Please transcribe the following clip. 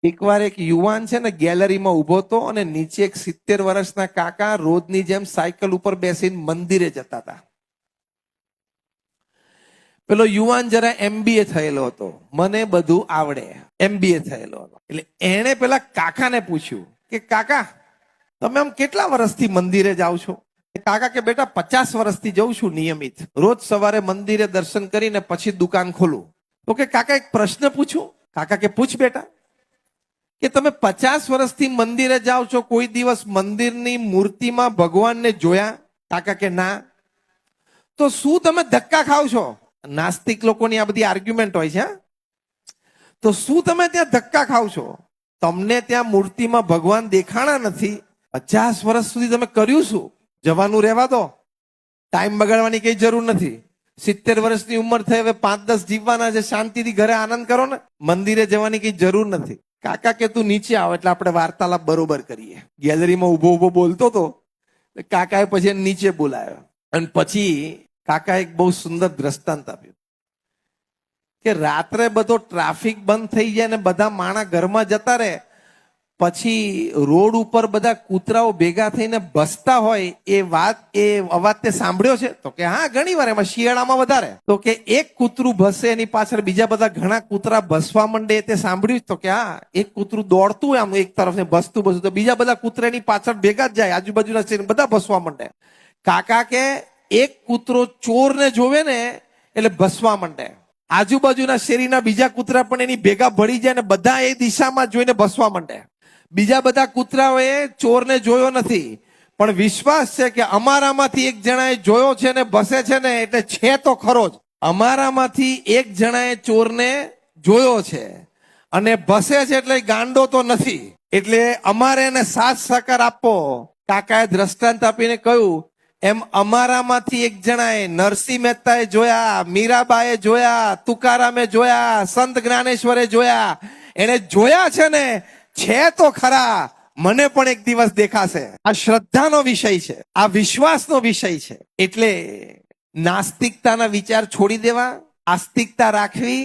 એકવાર એક યુવાન છે ને ગેલેરીમાં ઉભો હતો અને નીચે એક 70 વર્ષના કાકા રોજની જેમ સાયકલ ઉપર બેસીને મંદિરે જતા હતા. પેલો યુવાન જરા MBA થયેલો હતો, મને બધું આવડે, MBA થયેલો હતો. એટલે એણે પેલા કાકાને પૂછ્યું કે કાકા તમે આમ કેટલા વર્ષથી મંદિરે જાઓ છો? કાકા કે બેટા 50 વર્ષથી જઉં છું નિયમિત, રોજ સવારે મંદિરે દર્શન કરીને પછી દુકાન ખોલું. તો કે કાકા એક પ્રશ્ન પૂછું? કાકા કે પૂછ બેટા. કે તમે 50 વર્ષથી મંદિરે જાઓ છો, કોઈ દિવસ મંદિરની મૂર્તિમાં ભગવાનને જોયા? કાકા કે ના. તો શું તમે ધક્કા ખાવ છો? નાસ્તિક લોકોની આ બધી આર્ગ્યુમેન્ટ હોય છે. તો શું તમે ત્યાં ધક્કા ખાવ છો? તમને ત્યાં મૂર્તિમાં ભગવાન દેખાણા નથી. 50 વર્ષ સુધી તમે કર્યું શું? જવાનું રહેવા દો, ટાઈમ બગાડવાની કઈ જરૂર નથી. 70 વર્ષની ઉંમર થઈ, હવે 5-10 જીવવાના છે, શાંતિથી ઘરે આનંદ કરો ને, મંદિરે જવાની કઈ જરૂર નથી. કાકા કે તું નીચે આવ એટલે આપણે વાર્તાલાપ બરોબર કરીએ. ગેલેરીમાં ઉભો ઉભો બોલતો હતો, કાકાએ પછી નીચે બોલાયો અને પછી કાકા એક બહુ સુંદર દ્રષ્ટાંત આપ્યું કે રાત્રે બધો ટ્રાફિક બંધ થઈ જાય ને બધા માણસ ઘરમાં જતા રહે, પછી રોડ ઉપર બધા કૂતરાઓ ભેગા થઈને બસતા હોય, એ અવાજ તે સાંભળ્યો છે? તો કે હા ઘણી વાર, એમાં શિયાળામાં વધારે. તો કે એક કૂતરું ભસે એની પાછળ બીજા બધા ઘણા કૂતરા ભસવા માંડે, તે સાંભળ્યું? તો કે હા, એક કૂતરું દોડતું હોય આમ એક તરફ ભસતું તો બીજા બધા કૂતરાની પાછળ ભેગા જ જાય, આજુબાજુના શેર બધા ભસવા માંડે. કાકા કે એક કૂતરો ચોરને જોવે ને એટલે ભસવા માંડે, આજુબાજુના શેરીના બીજા કૂતરા પણ એની ભેગા ભળી જાય ને બધા એ દિશામાં જોઈને ભસવા માંડે. બીજા બધા કૂતરાઓએ ચોરને જોયો નથી, પણ વિશ્વાસ છે કે અમારામાંથી એક જણાએ જોયો છે ને ભસે છે ને, એટલે છે તો ખરો જ. અમારામાંથી એક જણાએ ચોરને જોયો છે અને ભસે છે એટલે ગાંડો તો નથી, એટલે અમારે એને સાથ સહકાર આપવો. કાકાએ દ્રષ્ટાંત આપીને કહ્યું, એમ અમારામાંથી એક જણાએ નરસિંહ મહેતાએ જોયા, મીરાબાએ જોયા, તુકારામે જોયા, સંત જ્ઞાનેશ્વરે જોયા. એને જોયા છે ને, છે તો ખરા, મને પણ એક દિવસ દેખાશે. આ શ્રદ્ધાનો વિષય છે, આ વિશ્વાસનો વિષય છે. એટલે નાસ્તિકતાના વિચાર છોડી દેવા, આસ્તિકતા રાખવી